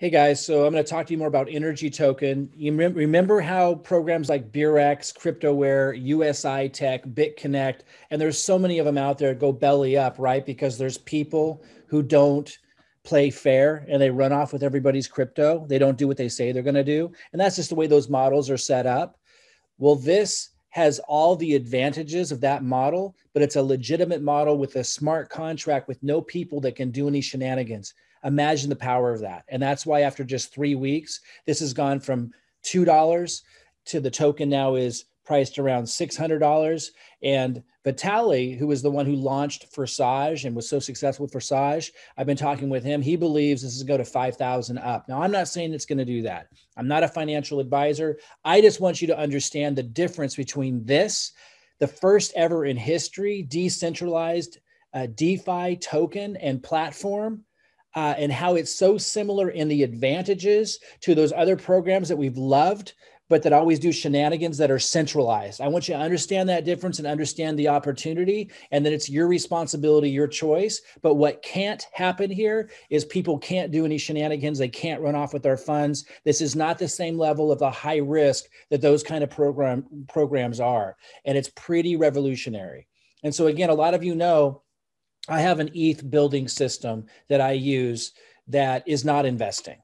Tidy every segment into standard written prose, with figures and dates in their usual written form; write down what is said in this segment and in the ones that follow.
Hey guys, so I'm going to talk to you more about NRGY token. You remember how programs like Beurax, Cryptoware, USI Tech, BitConnect, and there's so many of them out there go belly up, right? Because there's people who don't play fair and they run off with everybody's crypto. They don't do what they say they're going to do. And that's just the way those models are set up. Well, this has all the advantages of that model, but it's a legitimate model with a smart contract with no people that can do any shenanigans. Imagine the power of that. And that's why after just 3 weeks, this has gone from $2 to the token now is priced around $600. And Vitaly, who was the one who launched Forsage and was so successful with Forsage, I've been talking with him. He believes this is going to 5,000 up. Now, I'm not saying it's going to do that. I'm not a financial advisor. I just want you to understand the difference between this, the first ever in history, decentralized DeFi token and platform, and how it's so similar in the advantages to those other programs that we've loved, but that always do shenanigans that are centralized. I want you to understand that difference and understand the opportunity, and that it's your responsibility, your choice. But what can't happen here is people can't do any shenanigans. They can't run off with our funds. This is not the same level of the high risk that those kind of programs are. And it's pretty revolutionary. And so again, a lot of you know, I have an ETH building system that I use that is not investing,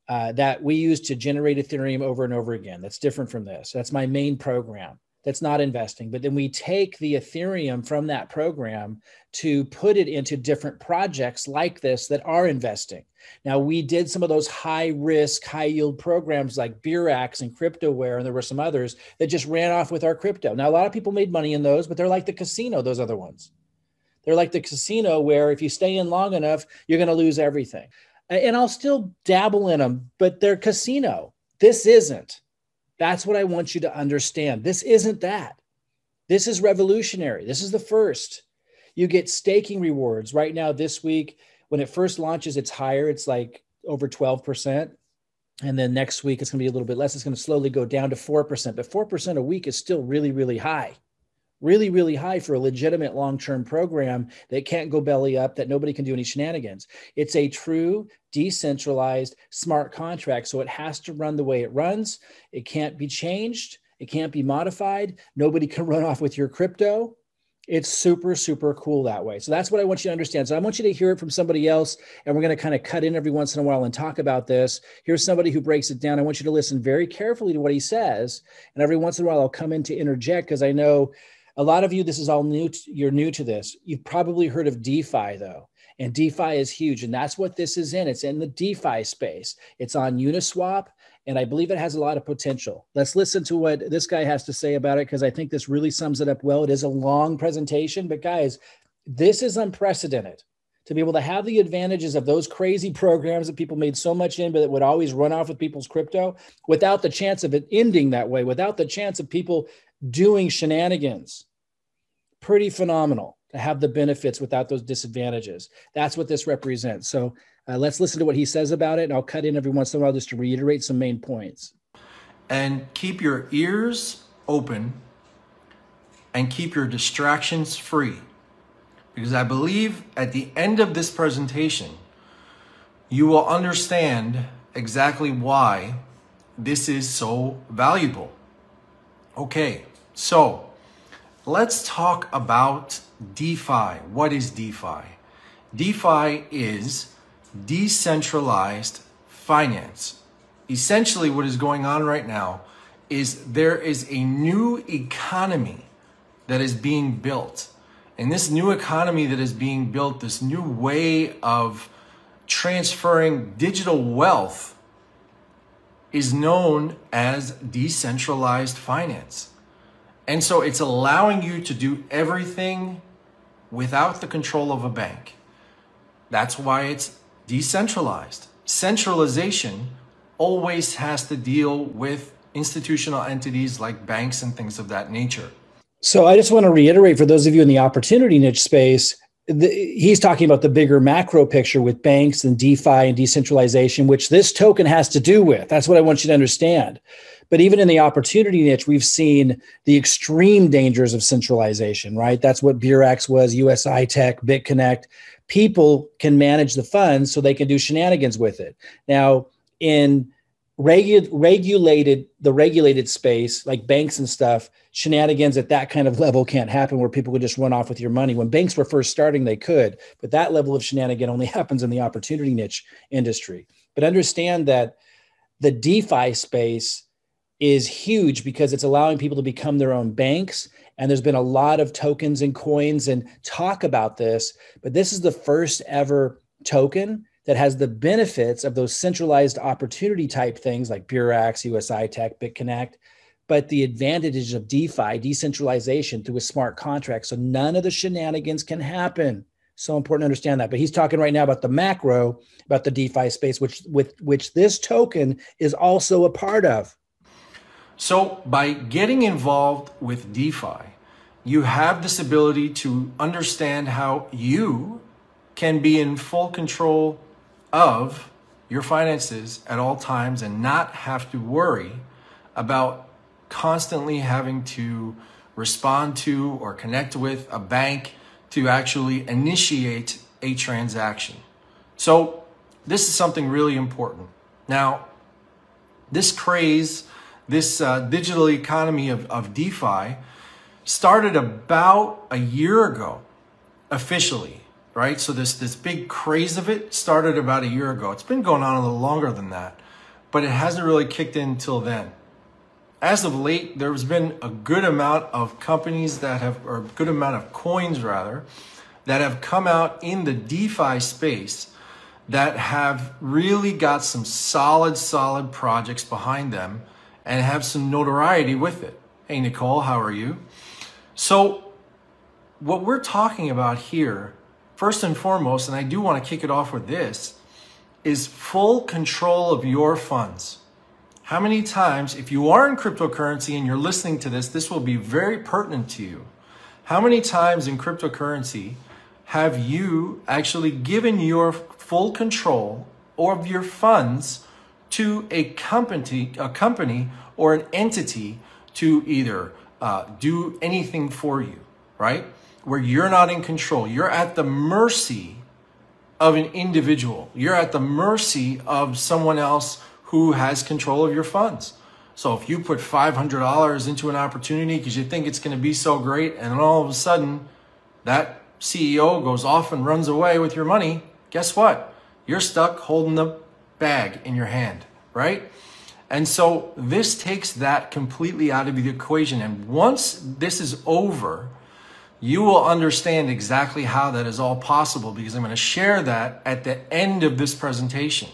that we use to generate Ethereum over and over again. That's different from this. That's my main program. That's not investing. But then we take the Ethereum from that program to put it into different projects like this that are investing. Now, we did some of those high risk, high yield programs like Beurax and Cryptoware, and there were some others that just ran off with our crypto. Now, a lot of people made money in those, but they're like the casino, those other ones. They're like the casino where if you stay in long enough, you're going to lose everything. And I'll still dabble in them, but they're casino. This isn't. That's what I want you to understand. This isn't that. This is revolutionary. This is the first. You get staking rewards. Right now, this week, when it first launches, it's higher. It's like over 12%. And then next week, it's going to be a little bit less. It's going to slowly go down to 4%. But 4% a week is still really, really high. Really, really high for a legitimate long-term program that can't go belly up, that nobody can do any shenanigans. It's a true decentralized smart contract. So it has to run the way it runs. It can't be changed. It can't be modified. Nobody can run off with your crypto. It's super, super cool that way. So that's what I want you to understand. So I want you to hear it from somebody else, and we're going to kind of cut in every once in a while and talk about this. Here's somebody who breaks it down. I want you to listen very carefully to what he says. And every once in a while, I'll come in to interject because I know a lot of you, this is all new. You're new to this. You've probably heard of DeFi though. And DeFi is huge. And that's what this is in. It's in the DeFi space. It's on Uniswap. And I believe it has a lot of potential. Let's listen to what this guy has to say about it, because I think this really sums it up well. It is a long presentation, but guys, this is unprecedented. To be able to have the advantages of those crazy programs that people made so much in, but that would always run off with people's crypto without the chance of it ending that way, without the chance of people doing shenanigans. Pretty phenomenal to have the benefits without those disadvantages. That's what this represents. So let's listen to what he says about it. And I'll cut in every once in a while just to reiterate some main points. And keep your ears open and keep your distractions free. Because I believe at the end of this presentation, you will understand exactly why this is so valuable. Okay, so let's talk about DeFi. What is DeFi? DeFi is decentralized finance. Essentially, what is going on right now is there is a new economy that is being built. And this new economy that is being built, this new way of transferring digital wealth, is known as decentralized finance. And so it's allowing you to do everything without the control of a bank. That's why it's decentralized. Centralization always has to deal with institutional entities like banks and things of that nature. So I just want to reiterate for those of you in the opportunity niche space, he's talking about the bigger macro picture with banks and DeFi and decentralization, which this token has to do with. That's what I want you to understand. But even in the opportunity niche, we've seen the extreme dangers of centralization, right? That's what Beurax was, USI Tech, BitConnect. people can manage the funds so they can do shenanigans with it. Now, in regulated space, like banks and stuff, shenanigans at that kind of level can't happen where people could just run off with your money. When banks were first starting, they could, but that level of shenanigan only happens in the opportunity niche industry. But understand that the DeFi space is huge because it's allowing people to become their own banks. And there's been a lot of tokens and coins and talk about this, but this is the first ever token that has the benefits of those centralized opportunity type things like Beurax, USI Tech, BitConnect, but the advantages of DeFi, decentralization through a smart contract. So none of the shenanigans can happen. So important to understand that. But he's talking right now about the macro, about the DeFi space, which this token is also a part of. So by getting involved with DeFi, you have this ability to understand how you can be in full control of your finances at all times and not have to worry about constantly having to respond to or connect with a bank to actually initiate a transaction. So this is something really important. Now, this craze, this digital economy of DeFi started about a year ago, officially. Right? So this big craze of it started about a year ago. It's been going on a little longer than that, but it hasn't really kicked in until then. As of late, there's been a good amount of companies that have, or a good amount of coins rather, that have come out in the DeFi space that have really got some solid projects behind them and have some notoriety with it. Hey, Nicole, how are you? So what we're talking about here, first and foremost, and I do want to kick it off with this, is full control of your funds. How many times, if you are in cryptocurrency and you're listening to this, this will be very pertinent to you. How many times in cryptocurrency have you actually given your full control of your funds to a company or an entity to either do anything for you, right? Where you're not in control. You're at the mercy of an individual. You're at the mercy of someone else who has control of your funds. So if you put $500 into an opportunity because you think it's going to be so great, and then all of a sudden that CEO goes off and runs away with your money, guess what? You're stuck holding the bag in your hand, right? And so this takes that completely out of the equation. And once this is over, you will understand exactly how that is all possible, because I'm going to share that at the end of this presentation.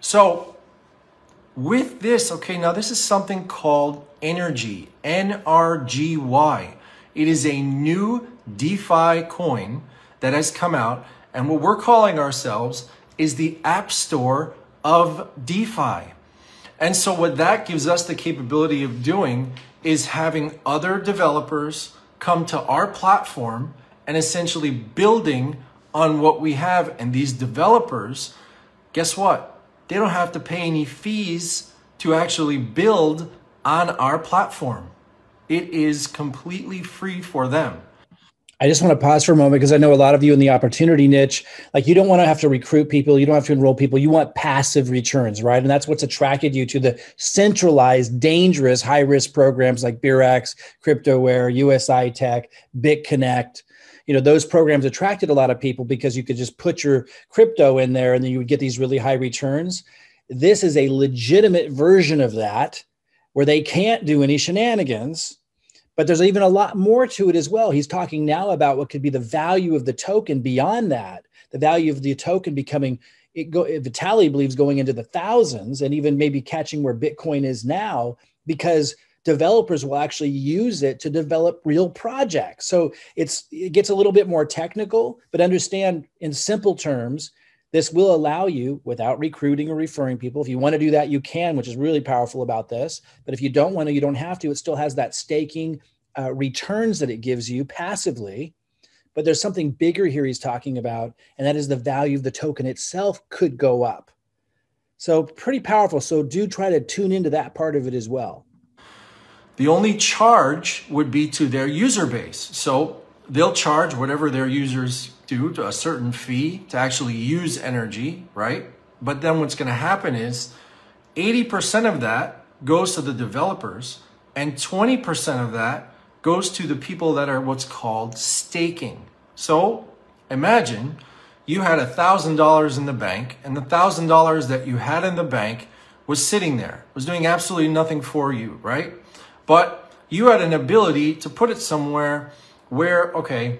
So with this, okay, now this is something called NRGY, NRGY. It is a new DeFi coin that has come out, and what we're calling ourselves is the App Store of DeFi. And so what that gives us the capability of doing is having other developers come to our platform and essentially building on what we have. And these developers, guess what? They don't have to pay any fees to actually build on our platform. It is completely free for them. I just want to pause for a moment because I know a lot of you in the opportunity niche, like you don't want to have to recruit people. You don't have to enroll people. You want passive returns, right? And that's what's attracted you to the centralized, dangerous, high-risk programs like Beurax, CryptoWare, USI Tech, BitConnect. You know, those programs attracted a lot of people because you could just put your crypto in there and then you would get these really high returns. This is a legitimate version of that where they can't do any shenanigans. But there's even a lot more to it as well. He's talking now about what could be the value of the token beyond that. The value of the token becoming, Vitaly believes, going into the thousands and even maybe catching where Bitcoin is now, because developers will actually use it to develop real projects. So it gets a little bit more technical, but understand in simple terms, this will allow you, without recruiting or referring people, if you want to do that, you can, which is really powerful about this. But if you don't want to, you don't have to. It still has that staking returns that it gives you passively. But there's something bigger here he's talking about, and that is the value of the token itself could go up. So pretty powerful. So do try to tune into that part of it as well. The only charge would be to their user base. So they'll charge whatever their users do, to a certain fee to actually use NRGY, right? But then what's going to happen is 80% of that goes to the developers and 20% of that goes to the people that are what's called staking. So imagine you had $1,000 in the bank, and the $1,000 that you had in the bank was sitting there, was doing absolutely nothing for you, right? But you had an ability to put it somewhere where, okay,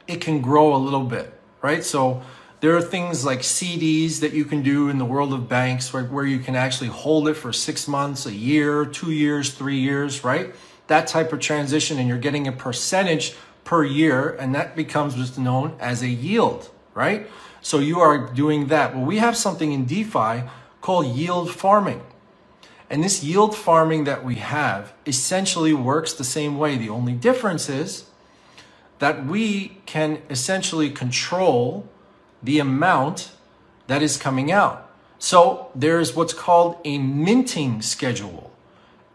it can grow a little bit, right? So there are things like CDs that you can do in the world of banks, right, where you can actually hold it for 6 months, a year, 2 years, 3 years, right? That type of transition, and you're getting a percentage per year, and that becomes what's known as a yield, right? So you are doing that. Well, we have something in DeFi called yield farming. And this yield farming that we have essentially works the same way. The only difference is that we can essentially control the amount that is coming out. So there's what's called a minting schedule.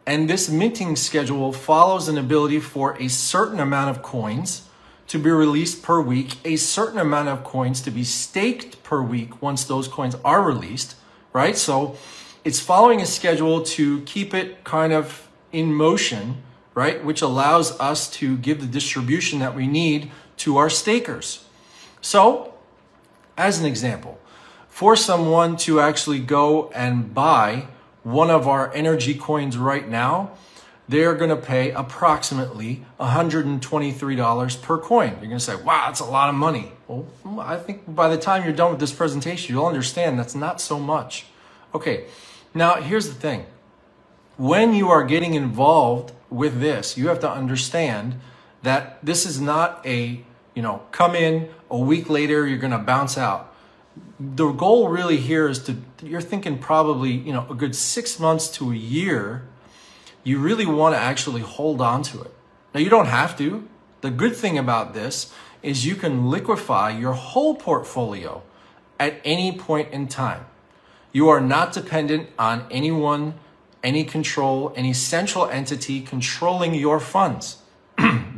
And this minting schedule follows an ability for a certain amount of coins to be released per week, a certain amount of coins to be staked per week once those coins are released, right? So it's following a schedule to keep it kind of in motion, right? Which allows us to give the distribution that we need to our stakers. So, as an example, for someone to actually go and buy one of our NRGY coins right now, they're going to pay approximately $123 per coin. You're going to say, wow, that's a lot of money. Well, I think by the time you're done with this presentation, you'll understand that's not so much. Okay, now here's the thing. When you are getting involved with this, you have to understand that this is not a, come in a week later, you're going to bounce out. The goal really here is you're thinking probably, a good 6 months to a year. You really want to actually hold on to it. Now, you don't have to. The good thing about this is you can liquefy your whole portfolio at any point in time. You are not dependent on anyone, any control, any central entity controlling your funds.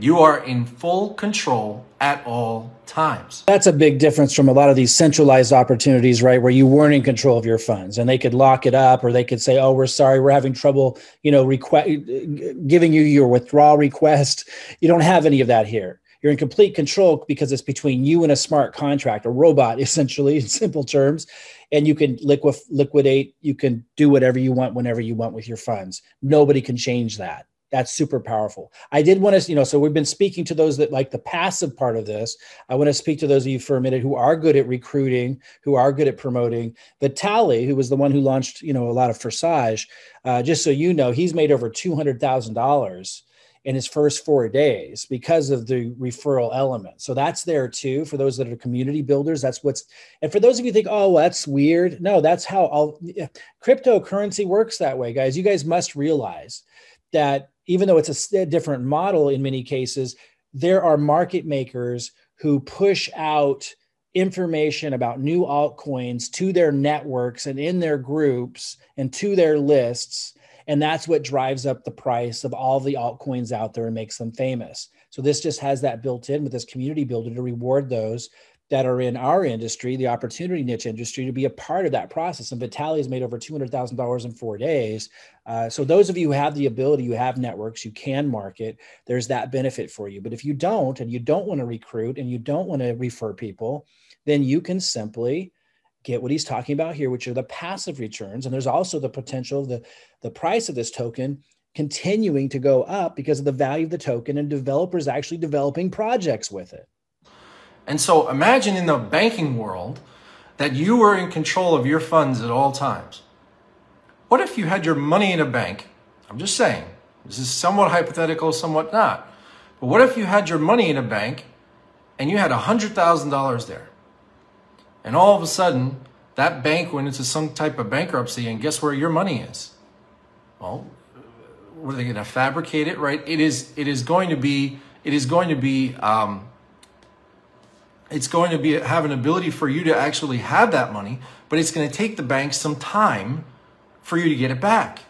You are in full control at all times. That's a big difference from a lot of these centralized opportunities, right? Where you weren't in control of your funds and they could lock it up, or they could say, oh, we're sorry, we're having trouble, giving you your withdrawal request. You don't have any of that here. You're in complete control because it's between you and a smart contract, a robot, essentially, in simple terms. And you can liquidate, you can do whatever you want, whenever you want with your funds. Nobody can change that. That's super powerful. I did want to, so we've been speaking to those that like the passive part of this. I want to speak to those of you for a minute who are good at recruiting, who are good at promoting. Vitaly, who was the one who launched, a lot of Forsage, just so you know, he's made over $200,000 in his first 4 days because of the referral element. So that's there too. For those that are community builders, and for those of you who think, oh, well, that's weird. No, that's how cryptocurrency works that way, guys. You guys must realize that even though it's a different model in many cases, there are market makers who push out information about new altcoins to their networks and in their groups and to their lists. And that's what drives up the price of all the altcoins out there and makes them famous. So this just has that built in with this community builder to reward those that are in our industry, the opportunity niche industry, to be a part of that process. And Vitaly has made over $200,000 in 4 days. So those of you who have the ability, you have networks, you can market, there's that benefit for you. But if you don't, and you don't want to recruit and you don't want to refer people, then you can simply get what he's talking about here, which are the passive returns. And there's also the potential of the price of this token continuing to go up because of the value of the token and developers actually developing projects with it. And so imagine in the banking world that you were in control of your funds at all times. What if you had your money in a bank? I'm just saying, this is somewhat hypothetical, somewhat not. But what if you had your money in a bank and you had $100,000 there? And all of a sudden, that bank went into some type of bankruptcy, and guess where your money is? Well, were they going to fabricate it, right? It's going to have an ability for you to actually have that money, but it's going to take the bank some time for you to get it back.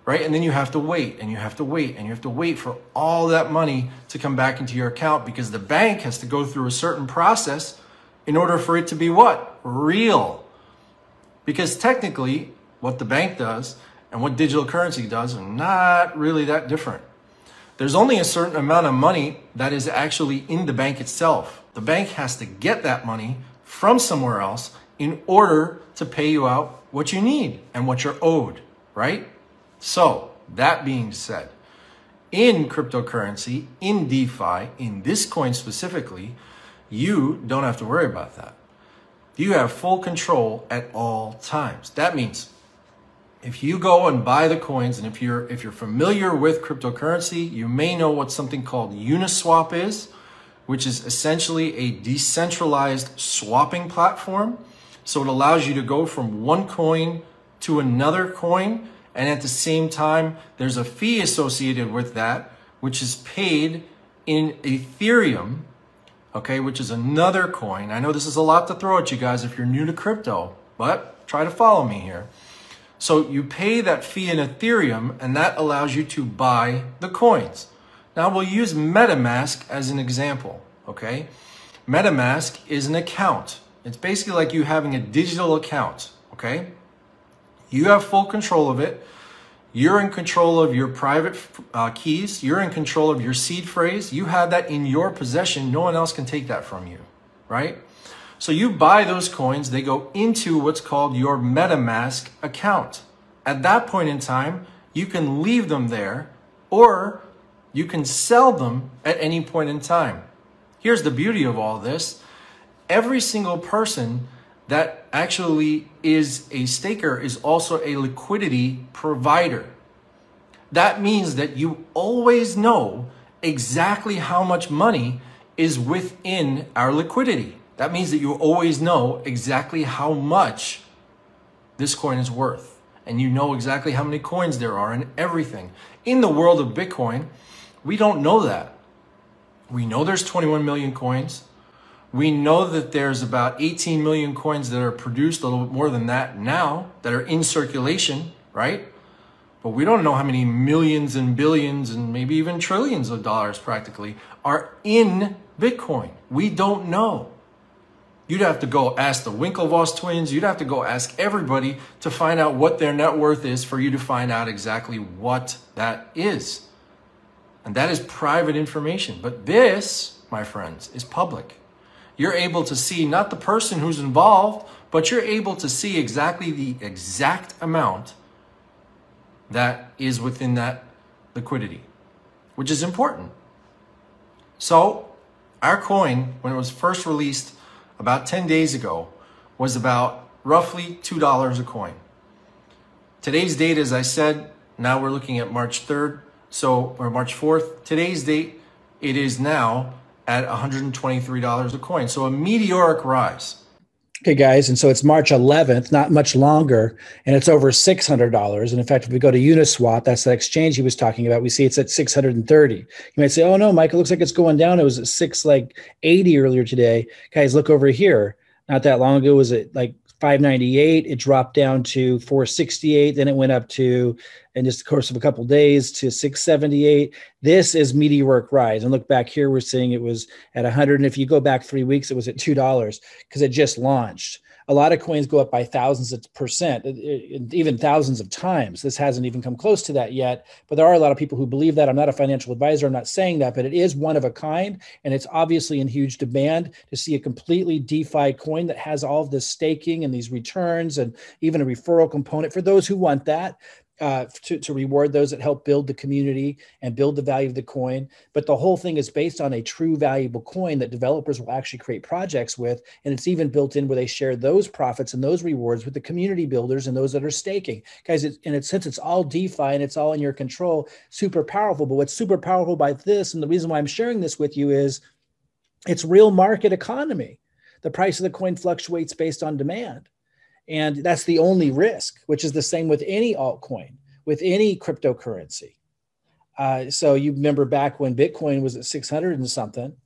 right? And then you have to wait and you have to wait and you have to wait for all that money to come back into your account, because the bank has to go through a certain process in order for it to be what? Real. Because technically what the bank does and what digital currency does are not really that different. There's only a certain amount of money that is actually in the bank itself. The bank has to get that money from somewhere else in order to pay you out what you need and what you're owed, right? So that being said, in cryptocurrency, in DeFi, in this coin specifically, you don't have to worry about that. You have full control at all times. That means if you go and buy the coins, and if you're familiar with cryptocurrency, you may know what something called Uniswap is, which is essentially a decentralized swapping platform. So it allows you to go from one coin to another coin, and at the same time, there's a fee associated with that, which is paid in Ethereum, okay, which is another coin. I know this is a lot to throw at you guys if you're new to crypto, but try to follow me here. So you pay that fee in Ethereum, and that allows you to buy the coins. Now we'll use MetaMask as an example, okay? MetaMask is an account. It's basically like you having a digital account, okay? You have full control of it. You're in control of your private keys. You're in control of your seed phrase. You have that in your possession. No one else can take that from you, right? So you buy those coins, they go into what's called your MetaMask account. At that point in time, you can leave them there, or you can sell them at any point in time. Here's the beauty of all this. Every single person that actually is a staker is also a liquidity provider. That means that you always know exactly how much money is within our liquidity. That means that you always know exactly how much this coin is worth. And you know exactly how many coins there are and everything. In the world of Bitcoin, we don't know that. We know there's 21 million coins. We know that there's about 18 million coins that are produced, a little bit more than that now, that are in circulation, right? But we don't know how many millions and billions and maybe even trillions of dollars practically are in Bitcoin. We don't know. You'd have to go ask the Winklevoss twins. You'd have to go ask everybody to find out what their net worth is for you to find out exactly what that is. And that is private information. But this, my friends, is public. You're able to see not the person who's involved, but you're able to see exactly the exact amount that is within that liquidity, which is important. So our coin, when it was first released about 10 days ago, was about roughly $2 a coin. Today's date, as I said, now we're looking at March 3rd, or March 4th. Today's date, it is now at $123 a coin. So a meteoric rise. Okay, guys. And so it's March 11th, not much longer, and it's over $600. And in fact, if we go to Uniswap, that's the exchange he was talking about, we see it's at 630. You might say, oh no, Mike, it looks like it's going down. It was at 680 earlier today. Guys, look over here. Not that long ago, it was at like 598. It dropped down to 468. Then it went up to, in just the course of a couple of days, to 678. This is meteoric rise. And look back here, we're seeing it was at 100. And if you go back 3 weeks, it was at $2 because it just launched. A lot of coins go up by thousands of percent, even thousands of times. This hasn't even come close to that yet, but there are a lot of people who believe that. I'm not a financial advisor. I'm not saying that, but it is one of a kind, and it's obviously in huge demand to see a completely DeFi coin that has all of this staking and these returns and even a referral component for those who want that. To reward those that help build the community and build the value of the coin. But the whole thing is based on a true valuable coin that developers will actually create projects with. And it's even built in where they share those profits and those rewards with the community builders and those that are staking. Guys, since it's all DeFi and it's all in your control, super powerful. But what's super powerful by this, and the reason why I'm sharing this with you, is it's real market economy. The price of the coin fluctuates based on demand. And that's the only risk, which is the same with any altcoin, with any cryptocurrency. So you remember back when Bitcoin was at 600 and something,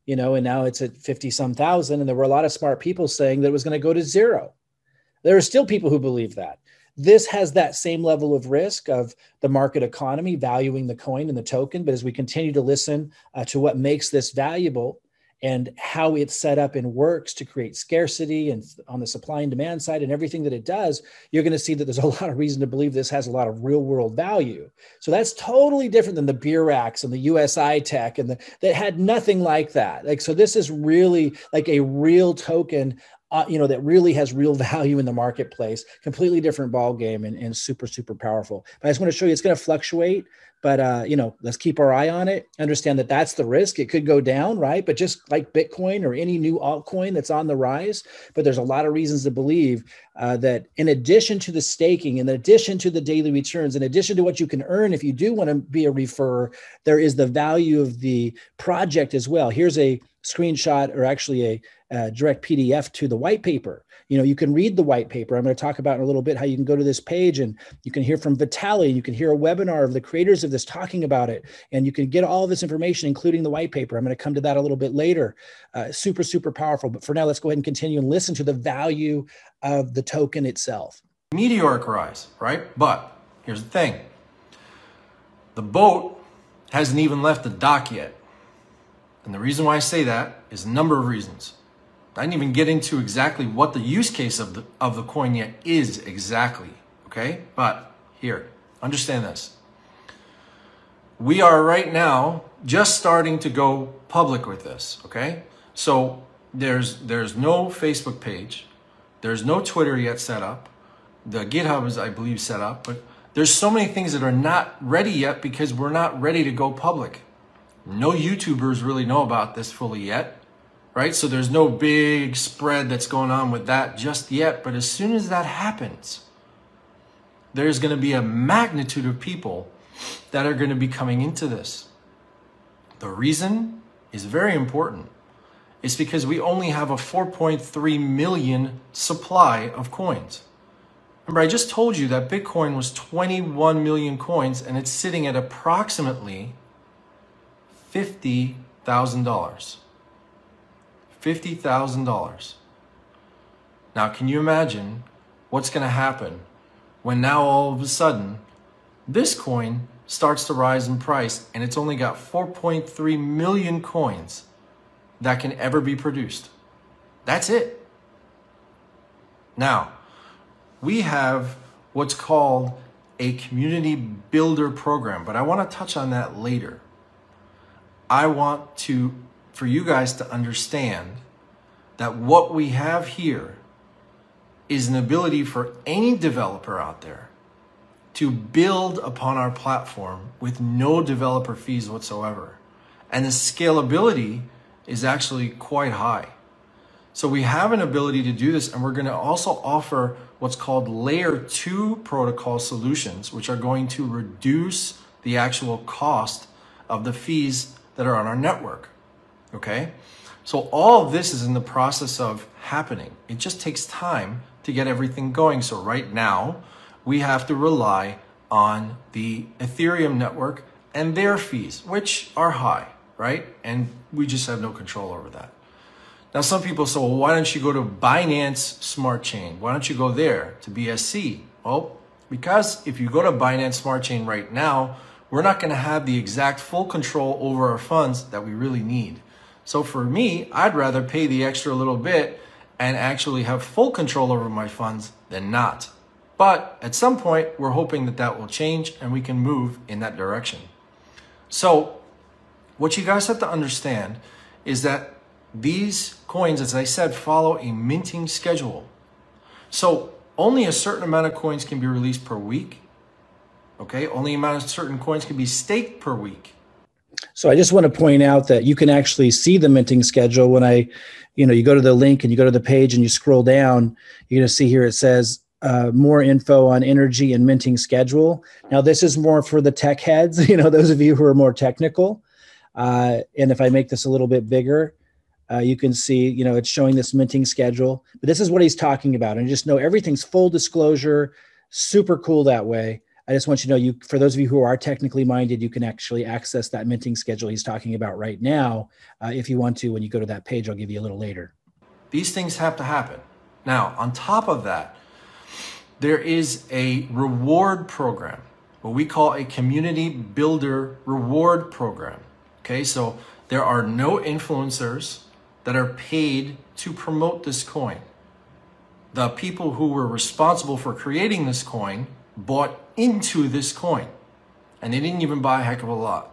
and now it's at 50 some thousand. And there were a lot of smart people saying that it was going to go to zero. There are still people who believe that. this has that same level of risk of the market economy valuing the coin and the token. But as we continue to listen to what makes this valuable and how it's set up and works to create scarcity and on the supply and demand side and everything that it does, you're going to see that there's a lot of reason to believe this has a lot of real world value. So that's totally different than the Beurax and the USI tech and that had nothing like that. Like, so this is really like a real token, that really has real value in the marketplace. Completely different ball game and super, super powerful. But I just want to show you it's going to fluctuate. But, let's keep our eye on it. Understand that that's the risk. It could go down, right? But just like Bitcoin or any new altcoin that's on the rise, but there's a lot of reasons to believe that in addition to the staking, in addition to the daily returns, in addition to what you can earn if you do want to be a referrer, there is the value of the project as well. Here's a screenshot, or actually a direct PDF to the white paper. You can read the white paper. I'm going to talk about in a little bit how you can go to this page and you can hear from Vitaly. You can hear a webinar of the creators of this talking about it. And you can get all of this information, including the white paper. I'm going to come to that a little bit later. Super, super powerful. But for now, let's go ahead and continue and listen to the value of the token itself. Meteoric rise, right? But here's the thing. The boat hasn't even left the dock yet. And the reason why I say that is a number of reasons. I didn't even get into exactly what the use case of the coin yet is exactly, okay? But here, understand this. We are right now just starting to go public with this, okay? So there's no Facebook page. There's no Twitter yet set up. The GitHub is, I believe, set up. But there's so many things that are not ready yet because we're not ready to go public. No YouTubers really know about this fully yet. Right? So there's no big spread that's going on with that just yet. But as soon as that happens, there's going to be a magnitude of people that are going to be coming into this. The reason is very important. It's because we only have a 4.3 million supply of coins. Remember, I just told you that Bitcoin was 21 million coins and it's sitting at approximately $50,000. $50,000. Now, can you imagine what's going to happen when now all of a sudden this coin starts to rise in price and it's only got 4.3 million coins that can ever be produced? That's it. Now, we have what's called a community builder program, but I want to touch on that later. I want for you guys to understand that what we have here is an ability for any developer out there to build upon our platform with no developer fees whatsoever. And the scalability is actually quite high. So we have an ability to do this, and we're going to also offer what's called layer 2 protocol solutions, which are going to reduce the actual cost of the fees that are on our network. Okay? So all of this is in the process of happening. It just takes time to get everything going. So right now, we have to rely on the Ethereum network and their fees, which are high, right? And we just have no control over that. Now, some people say, well, why don't you go to Binance Smart Chain? Why don't you go there to BSC? Well, because if you go to Binance Smart Chain right now, we're not going to have the exact full control over our funds that we really need. So for me, I'd rather pay the extra little bit and actually have full control over my funds than not. But at some point, we're hoping that that will change and we can move in that direction. So what you guys have to understand is that these coins, as I said, follow a minting schedule. So only a certain amount of coins can be released per week. Okay, only amount of certain coins can be staked per week. So I just want to point out that you can actually see the minting schedule when you go to the link and you go to the page and you scroll down, you're going to see here it says more info on NRGY and minting schedule. Now this is more for the tech heads, those of you who are more technical. And if I make this a little bit bigger, you can see, it's showing this minting schedule. But this is what he's talking about. And just know everything's full disclosure, super cool that way. I just want you to know, for those of you who are technically minded, you can actually access that minting schedule he's talking about right now. If you want to, when you go to that page, I'll give you a little later. These things have to happen. Now, on top of that, there is a reward program, what we call a community builder reward program. Okay, so there are no influencers that are paid to promote this coin. The people who were responsible for creating this coin bought into this coin, and they didn't even buy a heck of a lot.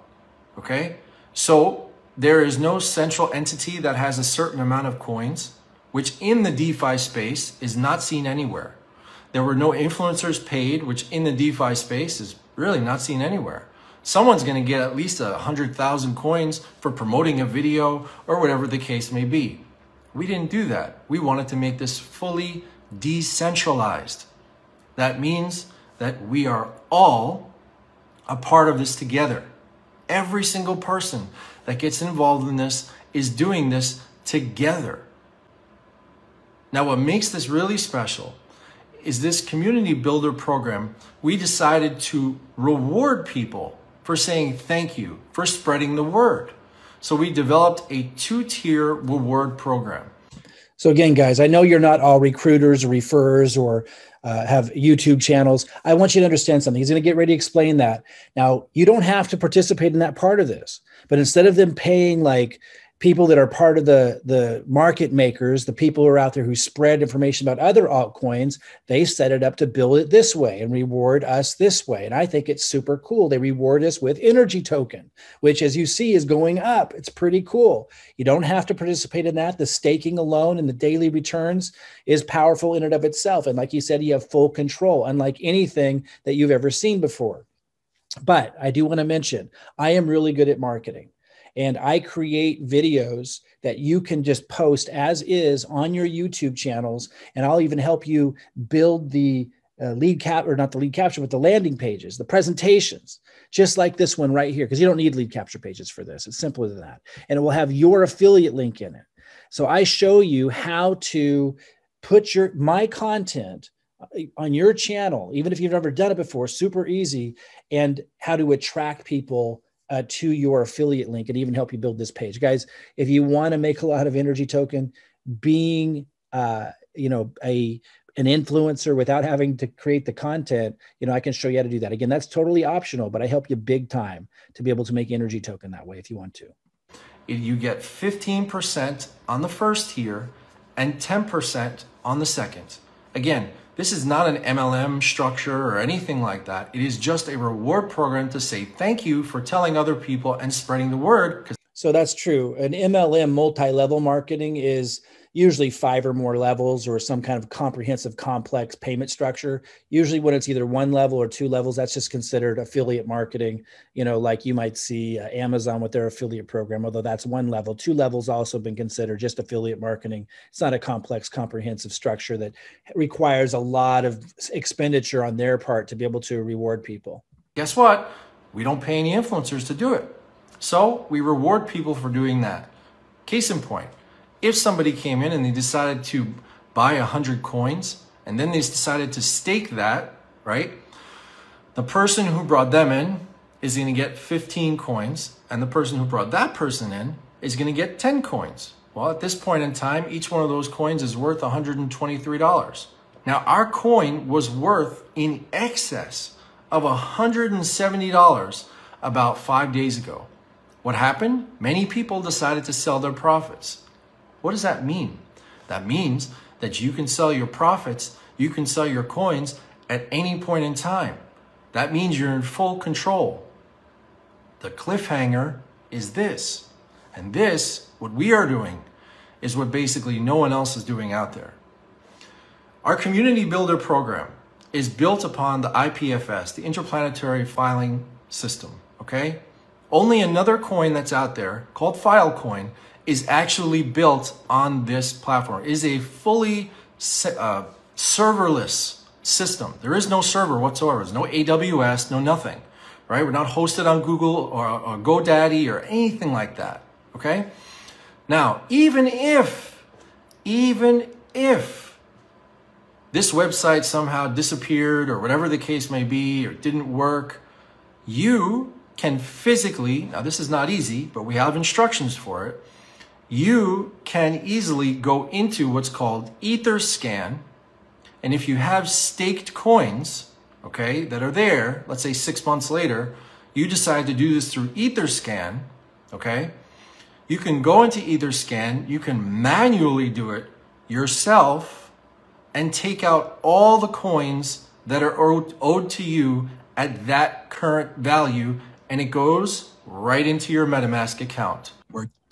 Okay, so there is no central entity that has a certain amount of coins, which in the DeFi space is not seen anywhere. There were no influencers paid, which in the DeFi space is really not seen anywhere. Someone's going to get at least 100,000 coins for promoting a video or whatever the case may be. We didn't do that. We wanted to make this fully decentralized. That means that we are all a part of this together. Every single person that gets involved in this is doing this together. Now, what makes this really special is this community builder program. We decided to reward people for saying thank you, for spreading the word. So we developed a 2-tier reward program. So again, guys, I know you're not all recruiters or referrers or have YouTube channels. I want you to understand something. He's going to get ready to explain that. Now, you don't have to participate in that part of this, but instead of them paying like people that are part of the market makers, the people who are out there who spread information about other altcoins, they set it up to build it this way and reward us this way. And I think it's super cool. They reward us with NRGY token, which as you see is going up. It's pretty cool. You don't have to participate in that. The staking alone and the daily returns is powerful in and of itself. And like you said, you have full control, unlike anything that you've ever seen before. But I do want to mention, I am really good at marketing. And I create videos that you can just post as is on your YouTube channels. And I'll even help you build the not the lead capture, but the landing pages, the presentations, just like this one right here, because you don't need lead capture pages for this. It's simpler than that. And it will have your affiliate link in it. So I show you how to put my content on your channel, even if you've never done it before, super easy, and how to attract people to your affiliate link and even help you build this page. Guys, if you want to make a lot of NRGY token, being an influencer without having to create the content, I can show you how to do that. Again, that's totally optional, but I help you big time to be able to make NRGY token that way if you want to. You get 15% on the first tier and 10% on the second. Again, this is not an MLM structure or anything like that. It is just a reward program to say thank you for telling other people and spreading the word. So that's true. An MLM, multi-level marketing, is usually 5 or more levels or some kind of comprehensive complex payment structure. Usually when it's either 1 level or 2 levels, that's just considered affiliate marketing, like you might see Amazon with their affiliate program, although that's 1 level. 2 levels also been considered just affiliate marketing. It's not a complex, comprehensive structure that requires a lot of expenditure on their part to be able to reward people. Guess what? We don't pay any influencers to do it. So we reward people for doing that. Case in point, if somebody came in and they decided to buy 100 coins and then they decided to stake that, right? The person who brought them in is going to get 15 coins and the person who brought that person in is going to get 10 coins. Well, at this point in time, each one of those coins is worth $123. Now, our coin was worth in excess of $170 about 5 days ago. What happened? Many people decided to sell their profits. What does that mean? That means that you can sell your profits, you can sell your coins at any point in time. That means you're in full control. The cliffhanger is this. And this, what we are doing, is what basically no one else is doing out there. Our community builder program is built upon the IPFS, the Interplanetary Filing System, okay? Only another coin that's out there called Filecoin is actually built on this platform. It is a fully serverless system. There is no server whatsoever. There's no AWS, no nothing, right? We're not hosted on Google or GoDaddy or anything like that, okay? Now, even if this website somehow disappeared or whatever the case may be or didn't work, you can physically, now this is not easy, but we have instructions for it, you can easily go into what's called Etherscan, And if you have staked coins, okay, that are there, let's say 6 months later, you decide to do this through Etherscan, okay, you can go into Etherscan, you can manually do it yourself and take out all the coins that are owed to you at that current value, and it goes right into your MetaMask account.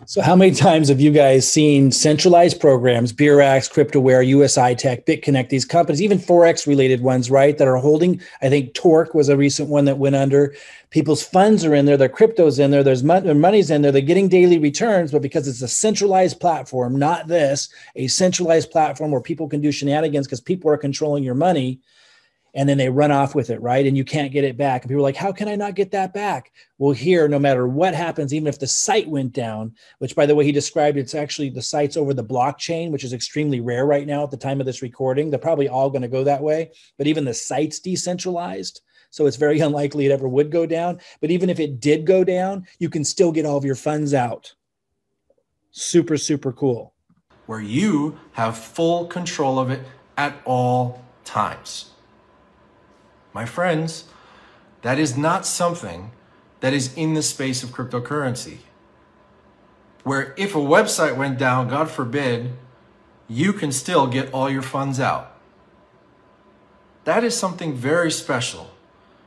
So how many times have you guys seen centralized programs, Beurax, CryptoWare, USI Tech, BitConnect, these companies, even Forex related ones, right, that are holding, I think Torque was a recent one that went under. People's funds are in there, their crypto's in there, their money's in there, they're getting daily returns, but because it's a centralized platform, not this, a centralized platform where people can do shenanigans because people are controlling your money, and then they run off with it, right? And you can't get it back. And people are like, how can I not get that back? Well, here, no matter what happens, even if the site went down, which by the way, he described, it's actually the site's over the blockchain, which is extremely rare right now at the time of this recording. They're probably all going to go that way, but even the site's decentralized. So it's very unlikely it ever would go down. But even if it did go down, you can still get all of your funds out. Super, super cool. Where you have full control of it at all times. My friends, that is not something that is in the space of cryptocurrency. Where if a website went down, God forbid, you can still get all your funds out. That is something very special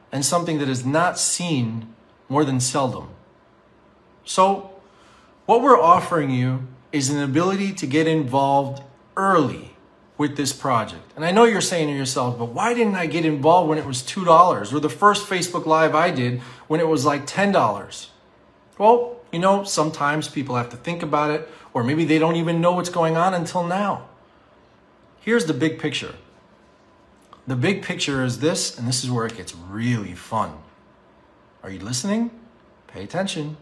and something that is not seen more than seldom. So what we're offering you is an ability to get involved early with this project. And I know you're saying to yourself, but why didn't I get involved when it was $2? Or the first Facebook Live I did when it was like $10? Well, you know, sometimes people have to think about it, or maybe they don't even know what's going on until now. Here's the big picture. The big picture is this, and this is where it gets really fun. Are you listening? Pay attention.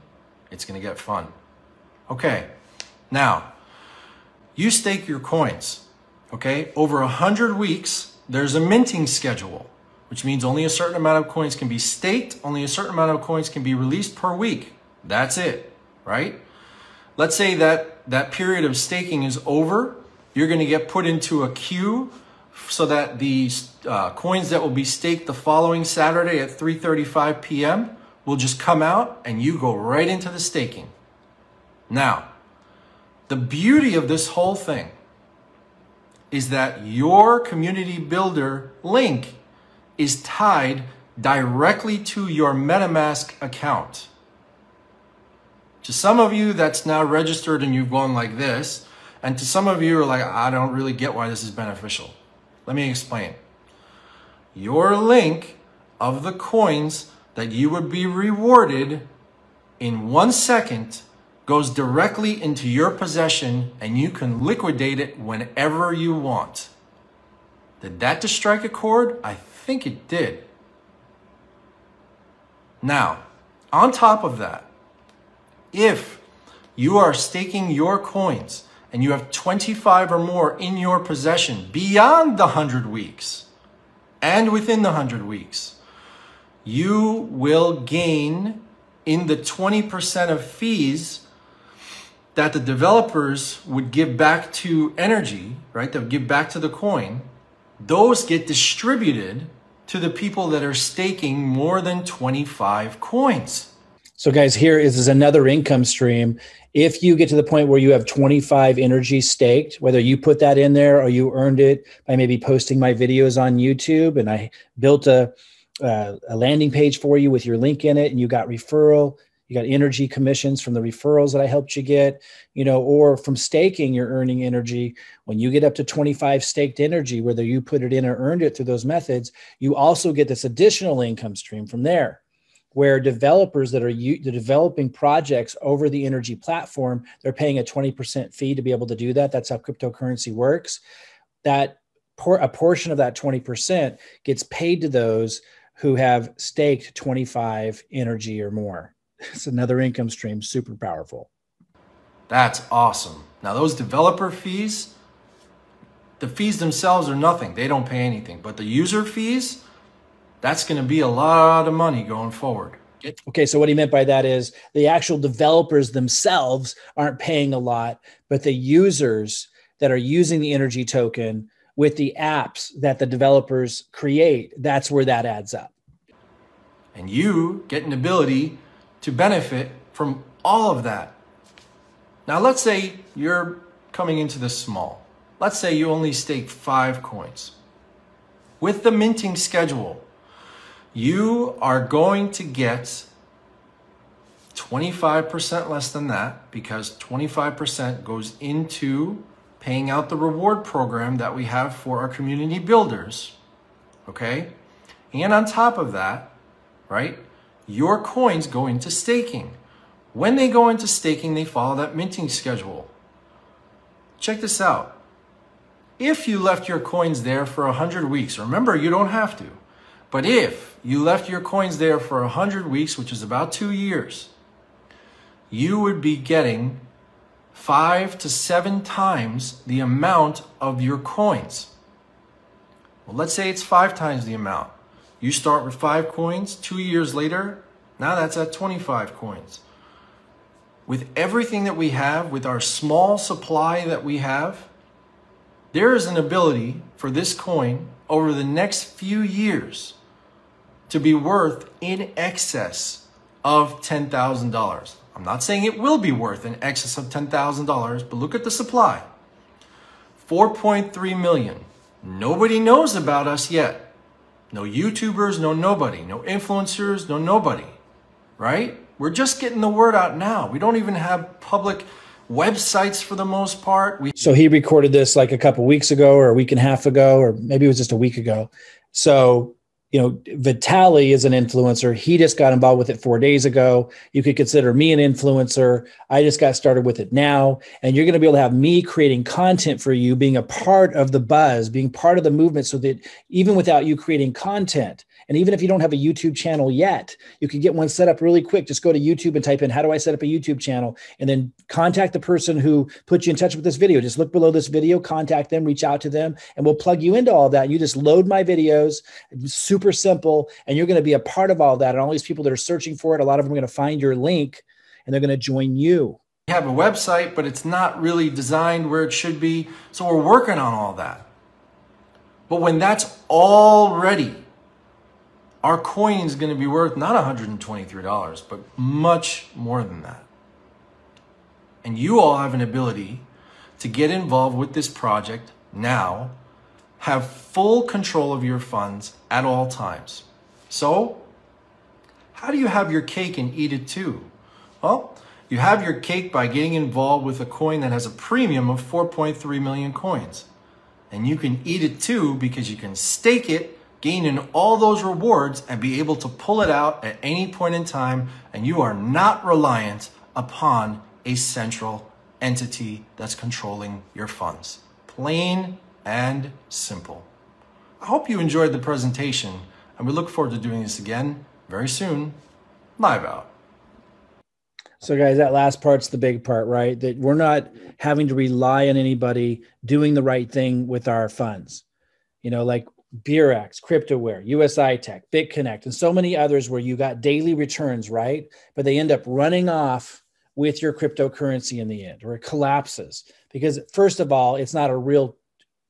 It's going to get fun. Okay, now, you stake your coins. Okay, over 100 weeks, there's a minting schedule, which means only a certain amount of coins can be staked, only a certain amount of coins can be released per week. That's it, right? Let's say that that period of staking is over. You're going to get put into a queue so that the coins that will be staked the following Saturday at 3:35 p.m. will just come out and you go right into the staking. Now, the beauty of this whole thing is that your community builder link is tied directly to your MetaMask account. To some of you, that's now registered and you've gone like this. And to some of you are like, I don't really get why this is beneficial. Let me explain. Your link of the coins that you would be rewarded in 1 second goes directly into your possession and you can liquidate it whenever you want. Did that just strike a chord? I think it did. Now, on top of that, if you are staking your coins and you have 25 or more in your possession beyond the 100 weeks and within the 100 weeks, you will gain in the 20% of fees that the developers would give back to NRGY, right? They'll give back to the coin. Those get distributed to the people that are staking more than 25 coins. So guys, here is another income stream. If you get to the point where you have 25 NRGY staked, whether you put that in there or you earned it by maybe posting my videos on YouTube, and I built a landing page for you with your link in it, and you got referral, you got NRGY commissions from the referrals that I helped you get, you know, or from staking, you're earning NRGY. When you get up to 25 staked NRGY, whether you put it in or earned it through those methods, you also get this additional income stream from there, where developers that are developing projects over the NRGY platform, they're paying a 20% fee to be able to do that. That's how cryptocurrency works. That a portion of that 20% gets paid to those who have staked 25 NRGY or more. It's another income stream, super powerful. That's awesome. Now those developer fees, the fees themselves are nothing. They don't pay anything. But the user fees, that's going to be a lot of money going forward. Okay, so what he meant by that is the actual developers themselves aren't paying a lot, but the users that are using the NRGY token with the apps that the developers create, that's where that adds up. And you get an ability to benefit from all of that. Now, let's say you're coming into this small. Let's say you only stake 5 coins. With the minting schedule, you are going to get 25% less than that, because 25% goes into paying out the reward program that we have for our community builders, okay? And on top of that, right, your coins go into staking. When they go into staking, they follow that minting schedule. Check this out. If you left your coins there for 100 weeks, remember, you don't have to, but if you left your coins there for 100 weeks, which is about 2 years, you would be getting 5 to 7 times the amount of your coins. Well, let's say it's 5 times the amount. You start with 5 coins, 2 years later, now that's at 25 coins. With everything that we have, with our small supply that we have, there is an ability for this coin over the next few years to be worth in excess of $10,000. I'm not saying it will be worth in excess of $10,000, but look at the supply. 4.3 million. Nobody knows about us yet. No YouTubers, no nobody. No influencers, no nobody. Right? We're just getting the word out now. We don't even have public websites for the most part. So he recorded this like a couple weeks ago or a week and a half ago, or maybe it was just a week ago. So, you know, Vitaly is an influencer. He just got involved with it 4 days ago. You could consider me an influencer. I just got started with it now. And you're going to be able to have me creating content for you, being a part of the buzz, being part of the movement, so that even without you creating content, and even if you don't have a YouTube channel yet, you can get one set up really quick. Just go to YouTube and type in, how do I set up a YouTube channel? And then contact the person who put you in touch with this video. Just look below this video, contact them, reach out to them, and we'll plug you into all that. You just load my videos. It's super simple. And you're going to be a part of all that. And all these people that are searching for it, a lot of them are going to find your link and they're going to join you. We have a website, but it's not really designed where it should be. So we're working on all that. But when that's all ready, our coin is going to be worth not $123, but much more than that. And you all have an ability to get involved with this project now, have full control of your funds at all times. So, how do you have your cake and eat it too? Well, you have your cake by getting involved with a coin that has a premium of 4.3 million coins. And you can eat it too because you can stake it, gain in all those rewards, and be able to pull it out at any point in time, and you are not reliant upon a central entity that's controlling your funds. Plain and simple. I hope you enjoyed the presentation, and we look forward to doing this again very soon. Live out. So guys, that last part's the big part, right? That we're not having to rely on anybody doing the right thing with our funds. You know, like Beurax, Cryptoware, USI Tech, BitConnect, and so many others where you got daily returns, right? But they end up running off with your cryptocurrency in the end, or it collapses. Because first of all, it's not a real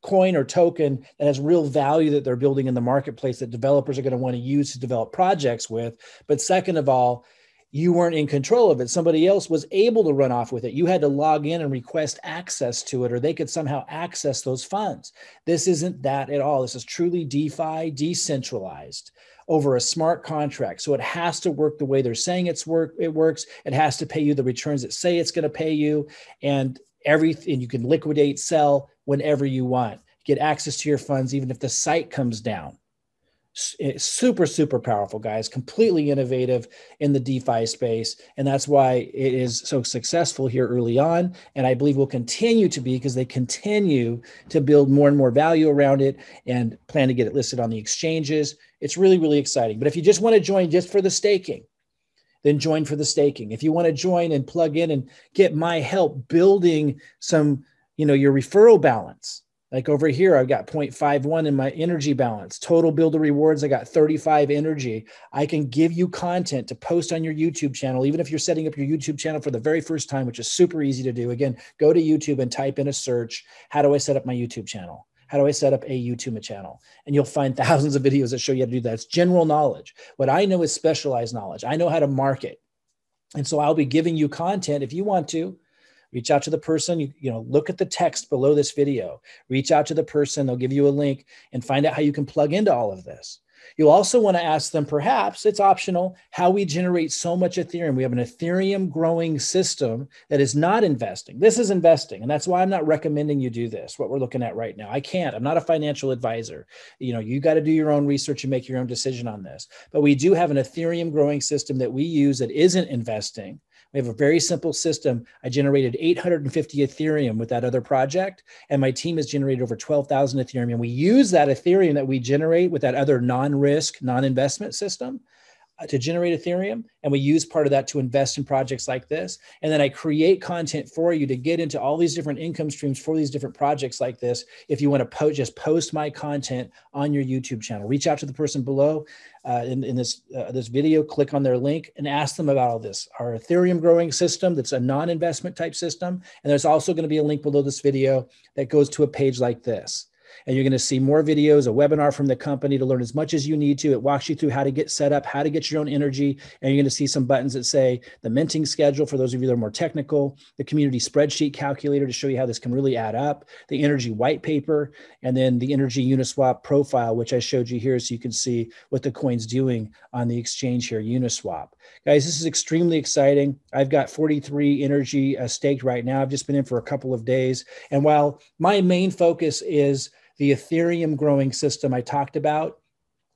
coin or token that has real value that they're building in the marketplace that developers are going to want to use to develop projects with. But second of all, you weren't in control of it. Somebody else was able to run off with it. You had to log in and request access to it, or they could somehow access those funds. This isn't that at all. This is truly DeFi, decentralized, over a smart contract. So it has to work the way they're saying it works. It has to pay you the returns that say it's going to pay you, and everything. You can liquidate, sell whenever you want. Get access to your funds, even if the site comes down. It's super, super powerful, guys, completely innovative in the DeFi space. And that's why it is so successful here early on. And I believe will continue to be, because they continue to build more and more value around it and plan to get it listed on the exchanges. It's really, really exciting. But if you just want to join just for the staking, then join for the staking. If you want to join and plug in and get my help building some, your referral balance. Like over here, I've got 0.51 in my NRGY balance. Total builder rewards, I got 35 NRGY. I can give you content to post on your YouTube channel, even if you're setting up your YouTube channel for the very first time, which is super easy to do. Again, go to YouTube and type in a search, how do I set up my YouTube channel? How do I set up a YouTube channel? And you'll find thousands of videos that show you how to do that. It's general knowledge. What I know is specialized knowledge. I know how to market. And so I'll be giving you content. If you want to, reach out to the person, look at the text below this video, reach out to the person, they'll give you a link and find out how you can plug into all of this. You'll also want to ask them, perhaps it's optional, how we generate so much Ethereum. We have an Ethereum growing system that is not investing. This is investing. And that's why I'm not recommending you do this, what we're looking at right now. I can't. I'm not a financial advisor. You got to do your own research and make your own decision on this. But we do have an Ethereum growing system that we use that isn't investing. We have a very simple system. I generated 850 Ethereum with that other project, and my team has generated over 12,000 Ethereum. And we use that Ethereum that we generate with that other non-risk, non-investment system to generate Ethereum. And we use part of that to invest in projects like this. And then I create content for you to get into all these different income streams for these different projects like this. If you want to just post my content on your YouTube channel, reach out to the person below in this video, click on their link and ask them about all this. Our Ethereum growing system, that's a non-investment type system. And there's also going to be a link below this video that goes to a page like this. And you're going to see more videos, a webinar from the company to learn as much as you need to. It walks you through how to get set up, how to get your own energy. And you're going to see some buttons that say the minting schedule for those of you that are more technical, the community spreadsheet calculator to show you how this can really add up, the energy white paper, and then the energy Uniswap profile, which I showed you here so you can see what the coin's doing on the exchange here, Uniswap. Guys, this is extremely exciting. I've got 43 energy staked right now. I've just been in for a couple of days. And while my main focus is the Ethereum growing system I talked about,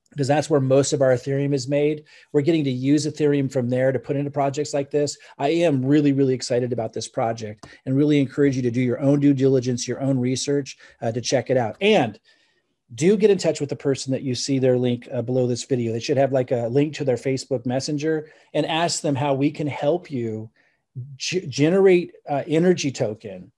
because that's where most of our Ethereum is made, we're getting to use Ethereum from there to put into projects like this. I am really, really excited about this project and really encourage you to do your own due diligence, your own research to check it out. And do get in touch with the person that you see their link below this video. They should have like a link to their Facebook Messenger, and ask them how we can help you generate energy token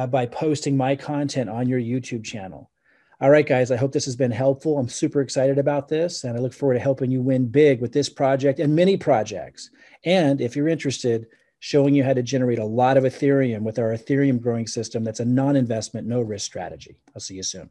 by posting my content on your YouTube channel. All right, guys, I hope this has been helpful. I'm super excited about this, and I look forward to helping you win big with this project and many projects. And if you're interested, showing you how to generate a lot of Ethereum with our Ethereum growing system that's a non-investment, no risk strategy. I'll see you soon.